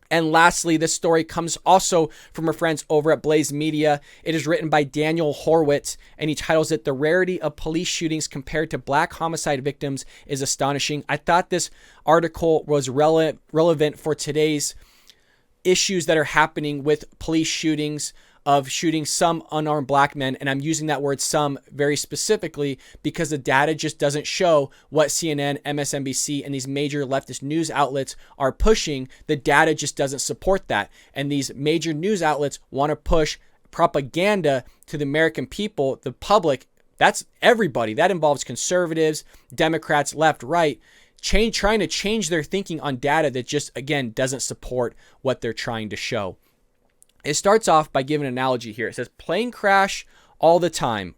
And lastly, this story comes also from our friends over at Blaze Media. It is written by Daniel Horwitz, and he titles it, "The Rarity of Police Shootings Compared to Black Homicide Victims is Astonishing." I thought this article was relevant for today's issues that are happening with police shootings, of shooting some unarmed black men. And I'm using that word some very specifically because the data just doesn't show what CNN, MSNBC, and these major leftist news outlets are pushing. The data just doesn't support that. And these major news outlets want to push propaganda to the American people, the public. That's everybody. That involves conservatives, Democrats, left, right, trying to change their thinking on data that just, again, doesn't support what they're trying to show. It starts off by giving an analogy here. It says planes crash all the time.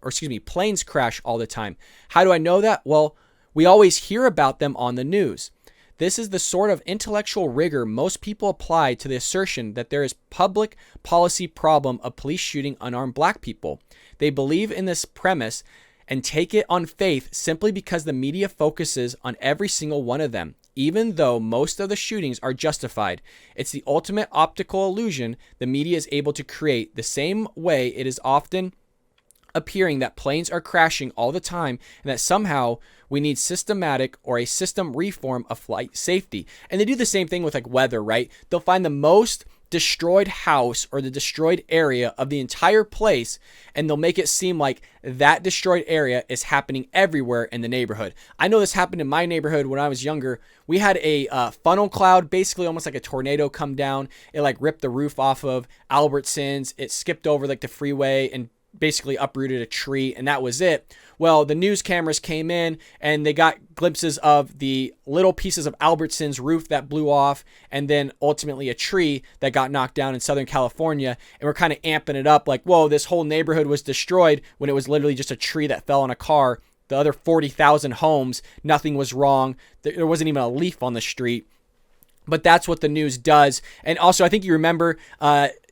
How do I know that? Well, we always hear about them on the news. This is the sort of intellectual rigor most people apply to the assertion that there is public policy problem of police shooting unarmed black people. They believe in this premise and take it on faith simply because the media focuses on every single one of them. Even though most of the shootings are justified, it's the ultimate optical illusion the media is able to create. The same way it is often appearing that planes are crashing all the time and that somehow we need systematic or a system reform of flight safety. And they do the same thing with like weather, right? They'll find the most destroyed house or the destroyed area of the entire place, and they'll make it seem like that destroyed area is happening everywhere in the neighborhood. I know this happened in my neighborhood when I was younger. We had a funnel cloud, basically almost like a tornado, come down. It like ripped the roof off of Albertsons. It skipped over like the freeway and basically uprooted a tree, and that was it. Well, the news cameras came in and they got glimpses of the little pieces of Albertsons roof that blew off, and then ultimately a tree that got knocked down in Southern California. And we're kind of amping it up like, whoa, this whole neighborhood was destroyed, when it was literally just a tree that fell on a car. The other 40,000 homes, nothing was wrong. There wasn't even a leaf on the street. But that's what the news does. And also, I think you remember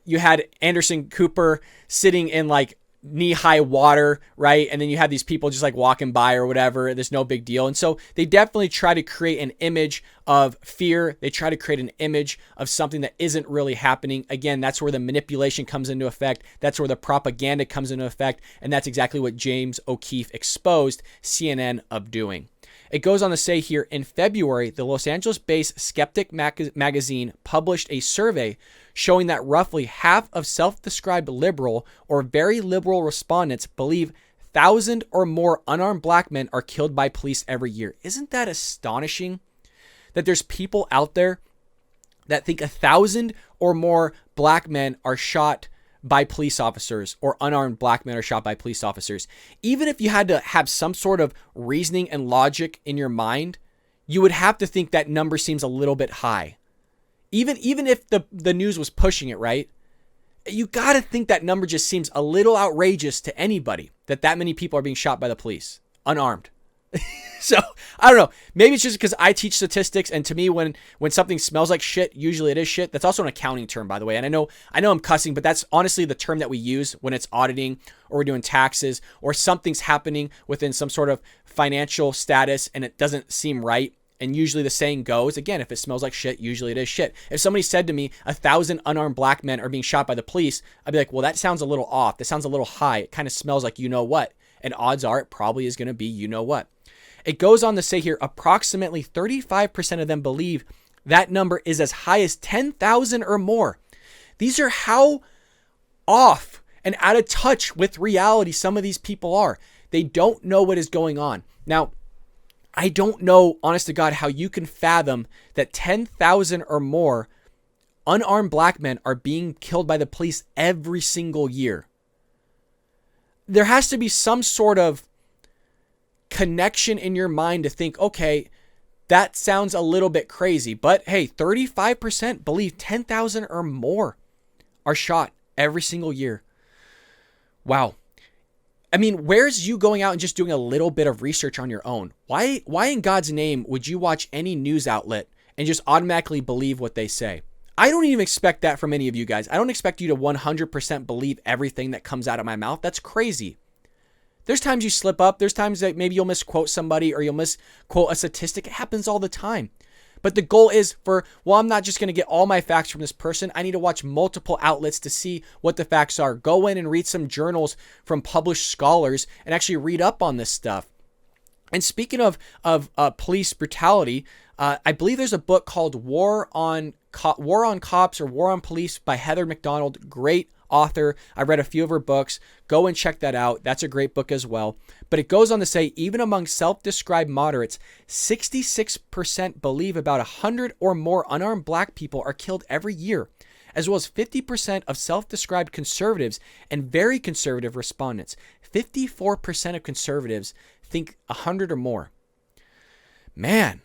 you had Anderson Cooper sitting in like knee-high water, right? And then you have these people just like walking by or whatever. There's no big deal. And so they definitely try to create an image of fear. They try to create an image of something that isn't really happening. Again, that's where the manipulation comes into effect. That's where the propaganda comes into effect. And that's exactly what James O'Keefe exposed CNN of doing. It goes on to say here, in February, the Los Angeles-based Skeptic magazine published a survey showing that roughly half of self-described liberal or very liberal respondents believe 1,000 or more unarmed black men are killed by police every year. Isn't that astonishing? That there's people out there that think 1,000 or more black men are shot by police officers, or unarmed black men are shot by police officers. Even if you had to have some sort of reasoning and logic in your mind, you would have to think that number seems a little bit high. Even if the news was pushing it, right? You got to think that number just seems a little outrageous to anybody, that many people are being shot by the police, unarmed. So, I don't know. Maybe it's just because I teach statistics, and to me, when something smells like shit, usually it is shit. That's also an accounting term, by the way. And I know I'm cussing, but that's honestly the term that we use when it's auditing or we're doing taxes or something's happening within some sort of financial status and it doesn't seem right. And usually the saying goes, again, if it smells like shit, usually it is shit. If somebody said to me, 1,000 unarmed black men are being shot by the police, I'd be like, well, that sounds a little off. That sounds a little high. It kind of smells like you know what. And odds are it probably is going to be you know what. It goes on to say here, approximately 35% of them believe that number is as high as 10,000 or more. These are how off and out of touch with reality some of these people are. They don't know what is going on. Now, I don't know, honest to God, how you can fathom that 10,000 or more unarmed black men are being killed by the police every single year. There has to be some sort of connection in your mind to think, okay, that sounds a little bit crazy, but hey, 35% believe 10,000 or more are shot every single year. Wow. I mean, where's you going out and just doing a little bit of research on your own? Why in God's name would you watch any news outlet and just automatically believe what they say? I don't even expect that from any of you guys. I don't expect you to 100% believe everything that comes out of my mouth. That's crazy. There's times you slip up. There's times that maybe you'll misquote somebody or you'll misquote a statistic. It happens all the time. But the goal is I'm not just going to get all my facts from this person. I need to watch multiple outlets to see what the facts are. Go in and read some journals from published scholars and actually read up on this stuff. And speaking of police brutality, I believe there's a book called War on Cops or War on Police by Heather McDonald. Great author. I read a few of her books. Go and check that out. That's a great book as well. But it goes on to say, even among self-described moderates, 66% believe about 100 or more unarmed black people are killed every year, as well as 50% of self-described conservatives and very conservative respondents. 54% of conservatives think 100 or more. Man,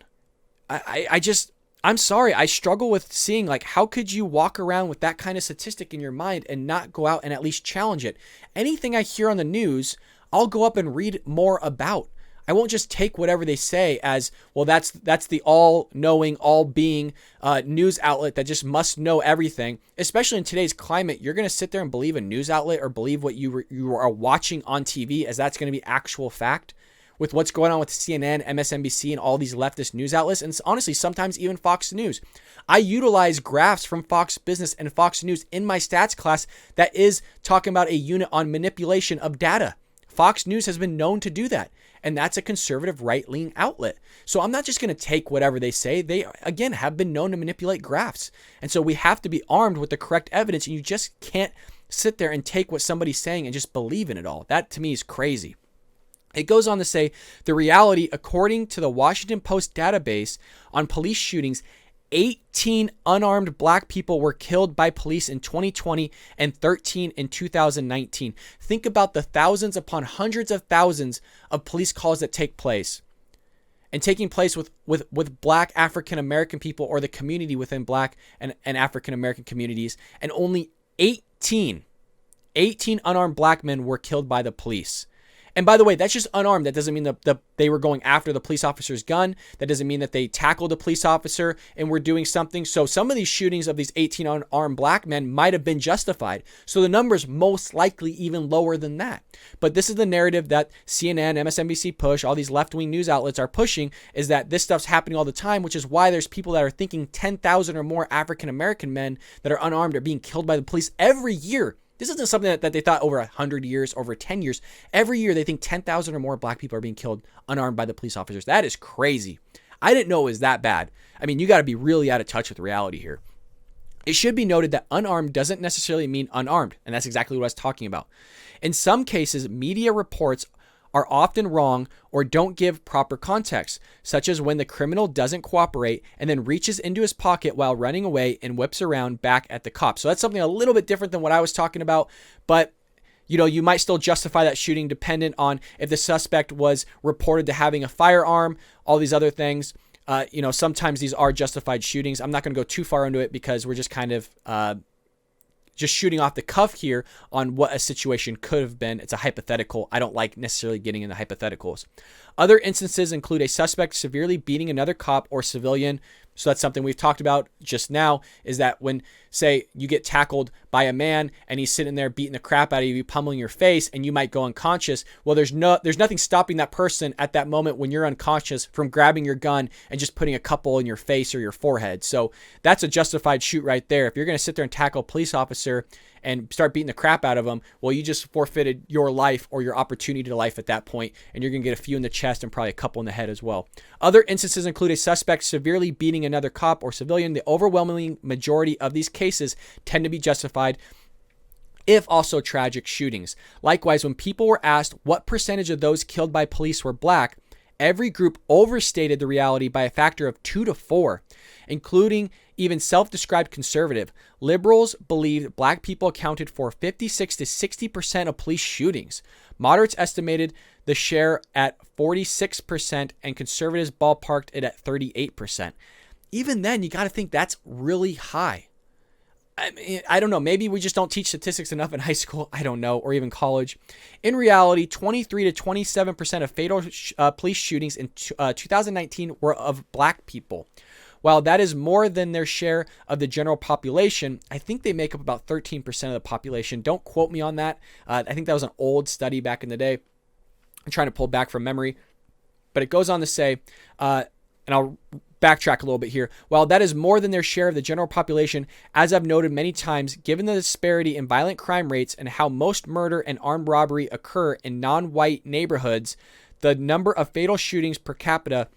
I'm sorry. I struggle with seeing, like, how could you walk around with that kind of statistic in your mind and not go out and at least challenge it? Anything I hear on the news, I'll go up and read more about. I won't just take whatever they say as, well, that's the all-knowing, all-being news outlet that just must know everything. Especially in today's climate, you're going to sit there and believe a news outlet or believe what you are watching on TV as that's going to be actual fact. With what's going on with CNN, MSNBC, and all these leftist news outlets, and honestly, sometimes even Fox News. I utilize graphs from Fox Business and Fox News in my stats class that is talking about a unit on manipulation of data. Fox News has been known to do that, and that's a conservative right-leaning outlet. So I'm not just going to take whatever they say. They, again, have been known to manipulate graphs. And so we have to be armed with the correct evidence, and you just can't sit there and take what somebody's saying and just believe in it all. That, to me, is crazy. It goes on to say, the reality, according to the Washington Post database on police shootings, 18 unarmed black people were killed by police in 2020 and 13 in 2019. Think about the thousands upon hundreds of thousands of police calls that take place. And taking place with black African-American people or the community within black and African-American communities. And only 18 unarmed black men were killed by the police. And by the way, that's just unarmed. That doesn't mean that they were going after the police officer's gun. That doesn't mean that they tackled a police officer and were doing something. So some of these shootings of these 18 unarmed black men might have been justified. So the number's most likely even lower than that. But this is the narrative that CNN, MSNBC push, all these left-wing news outlets are pushing, is that this stuff's happening all the time, which is why there's people that are thinking 10,000 or more African-American men that are unarmed are being killed by the police every year. This isn't something that they thought over 100 years, over 10 years. Every year they think 10,000 or more black people are being killed unarmed by the police officers. That is crazy. I didn't know it was that bad. I mean, you got to be really out of touch with reality here. It should be noted that unarmed doesn't necessarily mean unarmed, and that's exactly what I was talking about. In some cases, media reports are often wrong or don't give proper context, such as when the criminal doesn't cooperate and then reaches into his pocket while running away and whips around back at the cops. So that's something a little bit different than what I was talking about, but you might still justify that shooting dependent on if the suspect was reported to having a firearm, all these other things. Sometimes these are justified shootings. I'm not going to go too far into it because we're just kind of just shooting off the cuff here on what a situation could have been. It's a hypothetical. I don't like necessarily getting into hypotheticals. Other instances include a suspect severely beating another cop or civilian. So that's something we've talked about just now, is that when, say, you get tackled by a man and he's sitting there beating the crap out of you, pummeling your face, and you might go unconscious. Well, there's nothing stopping that person at that moment when you're unconscious from grabbing your gun and just putting a couple in your face or your forehead. So that's a justified shoot right there. If you're going to sit there and tackle a police officer and start beating the crap out of them, well, you just forfeited your life or your opportunity to life at that point, and you're going to get a few in the chest and probably a couple in the head as well. Other instances include a suspect severely beating another cop or civilian. The overwhelming majority of these cases tend to be justified, if also tragic shootings. Likewise, when people were asked what percentage of those killed by police were black, every group overstated the reality by a factor of 2 to 4, including even self-described conservative. Liberals believed black people accounted for 56 to 60% of police shootings. Moderates estimated the share at 46%, and conservatives ballparked it at 38%. Even then, you got to think that's really high. I mean, I don't know. Maybe we just don't teach statistics enough in high school. I don't know, or even college. In reality, 23 to 27% of fatal police shootings in 2019 were of black people. While that is more than their share of the general population, I think they make up about 13% of the population. Don't quote me on that. I think that was an old study back in the day. I'm trying to pull back from memory. But it goes on to say, and I'll backtrack a little bit here. While that is more than their share of the general population, as I've noted many times, given the disparity in violent crime rates and how most murder and armed robbery occur in non-white neighborhoods, the number of fatal shootings per capita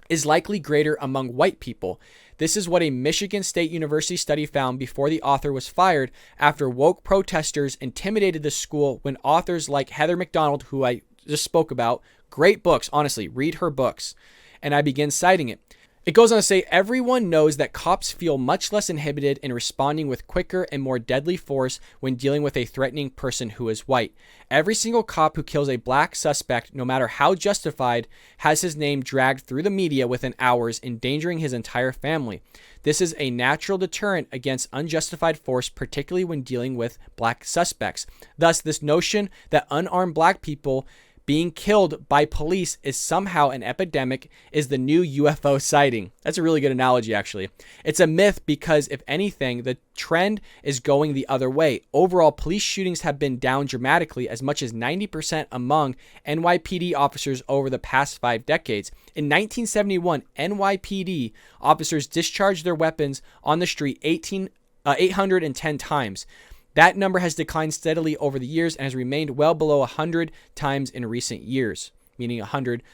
is likely greater among white people. This is what a Michigan State University study found before the author was fired after woke protesters intimidated the school when authors like Heather McDonald, who I just spoke about, great books, honestly, read her books, and I begin citing it. It goes on to say, everyone knows that cops feel much less inhibited in responding with quicker and more deadly force when dealing with a threatening person who is white. Every single cop who kills a black suspect, no matter how justified, has his name dragged through the media within hours, endangering his entire family. This is a natural deterrent against unjustified force, particularly when dealing with black suspects. Thus, this notion that unarmed black people being killed by police is somehow an epidemic is the new UFO sighting. That's a really good analogy, actually. It's a myth because, if anything, the trend is going the other way. Overall, police shootings have been down dramatically, as much as 90% among NYPD officers over the past 5 decades. In 1971, NYPD officers discharged their weapons on the street 810 times. That number has declined steadily over the years and has remained well below 100 times in recent years, meaning 100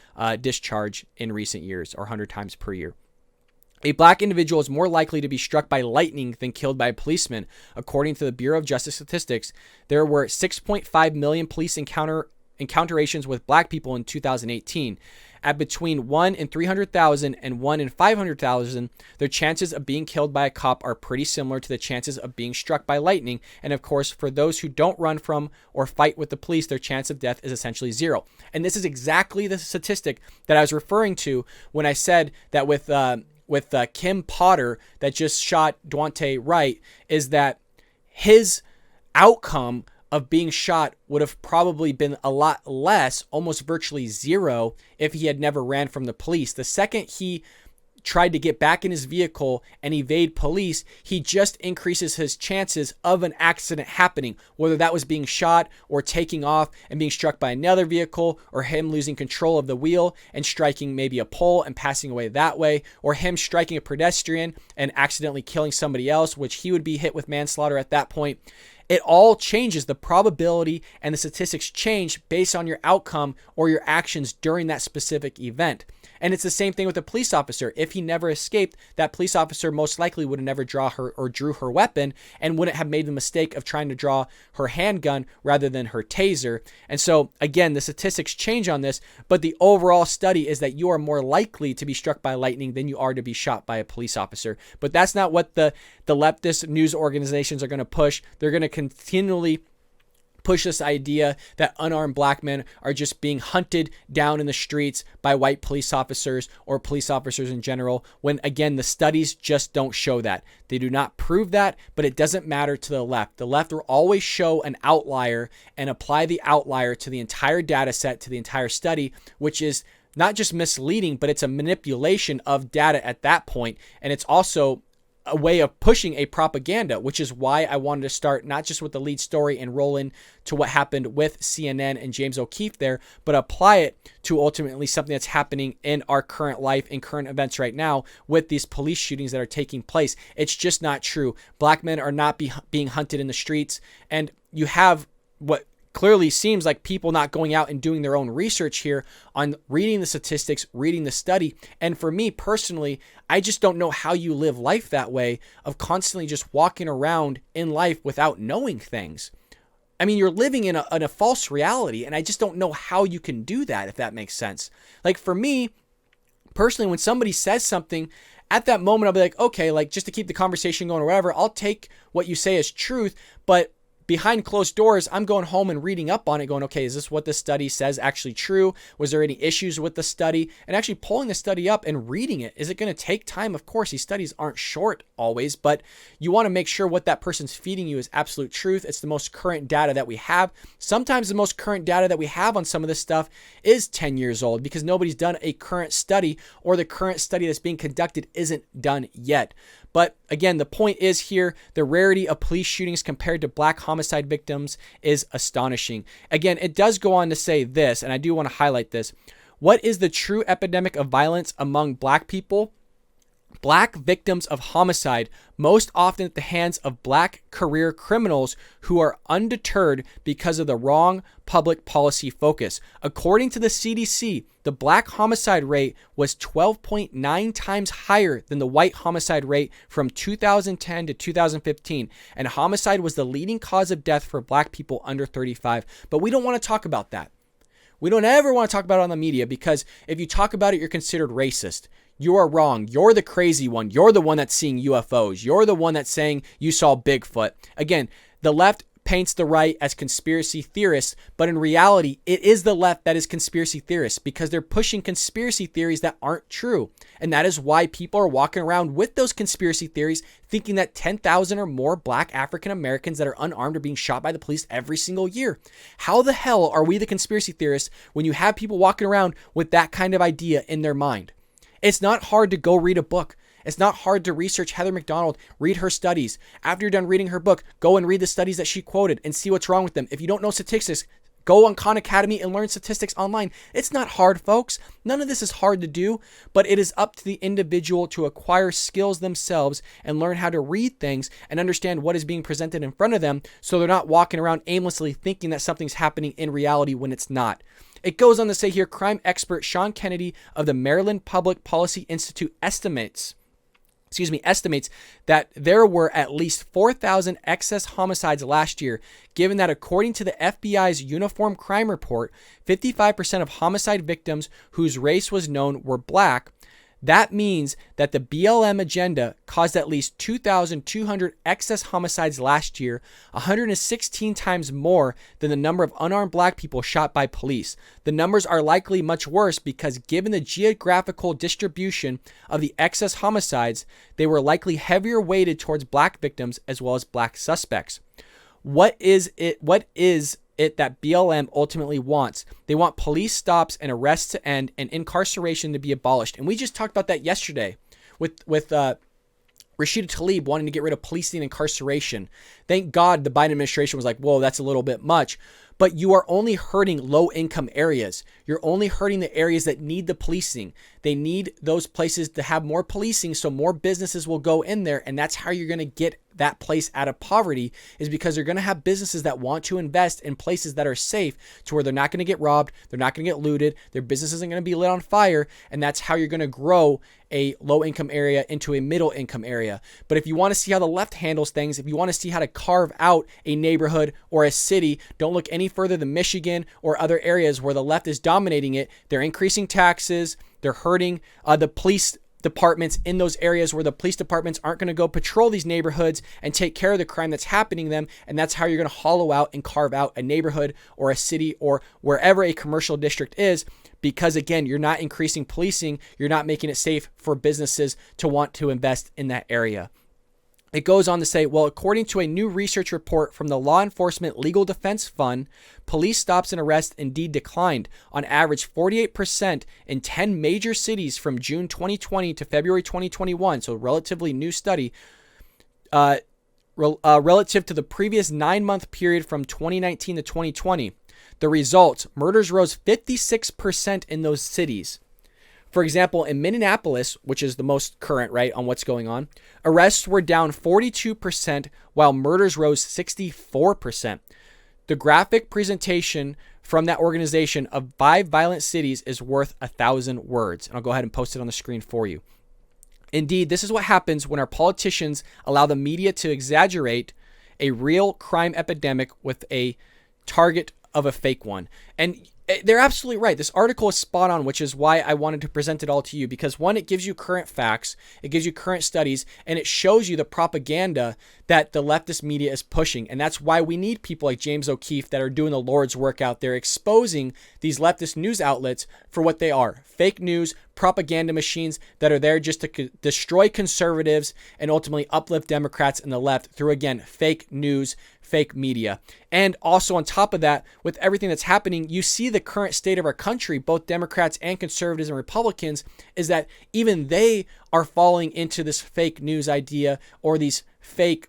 discharge in recent years, or 100 times per year. A black individual is more likely to be struck by lightning than killed by a policeman. According to the Bureau of Justice Statistics, there were 6.5 million police encounterations with black people in 2018. At between 1 in 300,000 and 1 in 500,000, their chances of being killed by a cop are pretty similar to the chances of being struck by lightning. And of course, for those who don't run from or fight with the police, their chance of death is essentially 0. And this is exactly the statistic that I was referring to when I said that with Kim Potter that just shot Daunte Wright, is that his outcome of being shot would have probably been a lot less, almost virtually 0, if he had never ran from the police. The second he tried to get back in his vehicle and evade police, he just increases his chances of an accident happening, whether that was being shot or taking off and being struck by another vehicle, or him losing control of the wheel and striking maybe a pole and passing away that way, or him striking a pedestrian and accidentally killing somebody else, which he would be hit with manslaughter at that point. It all changes. The probability and the statistics change based on your outcome or your actions during that specific event. And it's the same thing with a police officer. If he never escaped, that police officer most likely would have never drew her weapon and wouldn't have made the mistake of trying to draw her handgun rather than her taser. And so, again, the statistics change on this, but the overall study is that you are more likely to be struck by lightning than you are to be shot by a police officer. But that's not what the leftist news organizations are going to push. They're going to continually push this idea that unarmed black men are just being hunted down in the streets by white police officers or police officers in general, when again, the studies just don't show that. They do not prove that, but it doesn't matter to the left. The left will always show an outlier and apply the outlier to the entire data set, to the entire study, which is not just misleading, but it's a manipulation of data at that point. And it's also a way of pushing a propaganda, which is why I wanted to start not just with the lead story and roll in to what happened with CNN and James O'Keefe there, but apply it to ultimately something that's happening in our current life, in current events right now with these police shootings that are taking place. It's just not true. Black men are not being hunted in the streets, and you have what clearly seems like people not going out and doing their own research here on reading the statistics, reading the study. And for me personally, I just don't know how you live life that way, of constantly just walking around in life without knowing things. I mean, you're living in a false reality, and I just don't know how you can do that, if that makes sense. Like for me personally, when somebody says something, at that moment I'll be like, okay, like just to keep the conversation going or whatever, I'll take what you say as truth, but behind closed doors, I'm going home and reading up on it, going, okay, is this what this study says actually true? Was there any issues with the study? And actually pulling the study up and reading it. Is it going to take time? Of course, these studies aren't short always, but you want to make sure what that person's feeding you is absolute truth. It's the most current data that we have. Sometimes the most current data that we have on some of this stuff is 10 years old because nobody's done a current study, or the current study that's being conducted isn't done yet. But again, the point is here, the rarity of police shootings compared to black homicide victims is astonishing. Again, it does go on to say this, and I do want to highlight this. What is the true epidemic of violence among black people? Black victims of homicide, most often at the hands of black career criminals who are undeterred because of the wrong public policy focus. According to the CDC, the black homicide rate was 12.9 times higher than the white homicide rate from 2010 to 2015, and homicide was the leading cause of death for black people under 35. But we don't want to talk about that. We don't ever want to talk about it on the media, because if you talk about it, you're considered racist. You are wrong. You're the crazy one. You're the one that's seeing UFOs. You're the one that's saying you saw Bigfoot. Again, the left paints the right as conspiracy theorists, but in reality, it is the left that is conspiracy theorists, because they're pushing conspiracy theories that aren't true. And that is why people are walking around with those conspiracy theories, thinking that 10,000 or more black African Americans that are unarmed are being shot by the police every single year. How the hell are we the conspiracy theorists when you have people walking around with that kind of idea in their mind? It's not hard to go read a book. It's not hard to research Heather McDonald, read her studies. After you're done reading her book, go and read the studies that she quoted and see what's wrong with them. If you don't know statistics, go on Khan Academy and learn statistics online. It's not hard, folks. None of this is hard to do, but it is up to the individual to acquire skills themselves and learn how to read things and understand what is being presented in front of them, so they're not walking around aimlessly thinking that something's happening in reality when it's not. It goes on to say here, crime expert Sean Kennedy of the Maryland Public Policy Institute estimates that there were at least 4,000 excess homicides last year, given that according to the FBI's Uniform Crime Report, 55% of homicide victims whose race was known were black. That means that the BLM agenda caused at least 2,200 excess homicides last year, 116 times more than the number of unarmed black people shot by police. The numbers are likely much worse because, given the geographical distribution of the excess homicides, they were likely heavier weighted towards black victims as well as black suspects. What is it that BLM ultimately wants? They want police stops and arrests to end and incarceration to be abolished. And we just talked about that yesterday with Rashida Tlaib wanting to get rid of policing and incarceration. Thank God the Biden administration was like, whoa, that's a little bit much. But you are only hurting low-income areas. You're only hurting the areas that need the policing. They need those places to have more policing so more businesses will go in there, and that's how you're going to get that place out of poverty, is because you're going to have businesses that want to invest in places that are safe to where they're not going to get robbed, they're not going to get looted, their business isn't going to be lit on fire, and that's how you're going to grow a low-income area into a middle-income area. But if you want to see how the left handles things, if you want to see how to carve out a neighborhood or a city, don't look any further than Michigan or other areas where the left is dominating it. They're increasing taxes, they're hurting the police departments in those areas where the police departments aren't going to go patrol these neighborhoods and take care of the crime that's happening them. And that's how you're going to hollow out and carve out a neighborhood or a city or wherever a commercial district is. Because again, you're not increasing policing. You're not making it safe for businesses to want to invest in that area. It goes on to say, well, according to a new research report from the Law Enforcement Legal Defense Fund, police stops and arrests indeed declined on average 48% in 10 major cities from June 2020 to February 2021. So a relatively new study relative to the previous 9-month period from 2019 to 2020. The results, murders rose 56% in those cities. For example, in Minneapolis, which is the most current, right, on what's going on, arrests were down 42%, while murders rose 64%. The graphic presentation from that organization of 5 violent cities is worth 1,000 words. And I'll go ahead and post it on the screen for you. Indeed, this is what happens when our politicians allow the media to exaggerate a real crime epidemic with a target of a fake one. And they're absolutely right. This article is spot on, which is why I wanted to present it all to you, because one, it gives you current facts, it gives you current studies, and it shows you the propaganda that the leftist media is pushing. And that's why we need people like James O'Keefe that are doing the Lord's work out there, exposing these leftist news outlets for what they are: fake news, propaganda machines that are there just to destroy conservatives and ultimately uplift Democrats and the left through, again, fake news, fake media. And also on top of that, with everything that's happening, you see the current state of our country, both Democrats and conservatives and Republicans, is that even they are falling into this fake news idea or these fake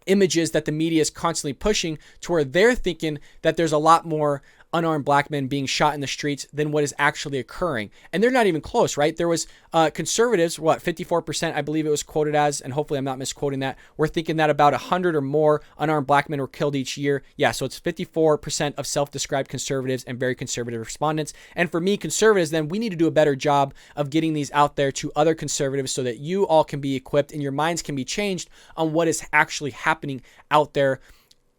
images that the media is constantly pushing, to where they're thinking that there's a lot more unarmed black men being shot in the streets than what is actually occurring. And they're not even close, right? There was conservatives, 54%, I believe it was quoted as, and hopefully I'm not misquoting that. We're thinking that about 100 or more unarmed black men were killed each year. Yeah, so it's 54% of self-described conservatives and very conservative respondents. And for me, conservatives, then we need to do a better job of getting these out there to other conservatives so that you all can be equipped and your minds can be changed on what is actually happening out there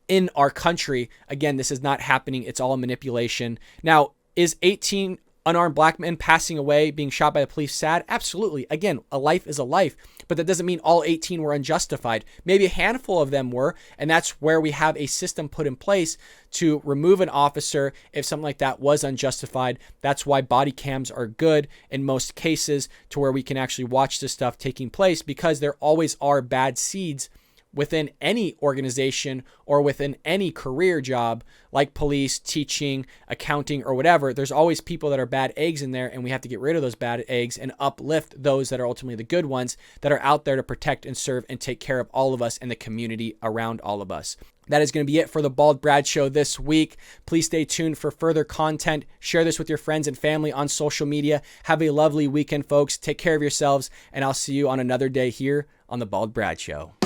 in our country. Again, this is not happening. It's all a manipulation. Now, is 18 unarmed black men passing away, being shot by the police sad? Absolutely. Again, a life is a life, but that doesn't mean all 18 were unjustified. Maybe a handful of them were, and that's where we have a system put in place to remove an officer if something like that was unjustified. That's why body cams are good in most cases, to where we can actually watch this stuff taking place, because there always are bad seeds within any organization or within any career job like police, teaching, accounting, or whatever. There's always people that are bad eggs in there, and we have to get rid of those bad eggs and uplift those that are ultimately the good ones that are out there to protect and serve and take care of all of us and the community around all of us. That is going to be it for the Bald Brad Show this week. Please stay tuned for further content. Share this with your friends and family on social media. Have a lovely weekend, folks. Take care of yourselves, and I'll see you on another day here on the Bald Brad Show.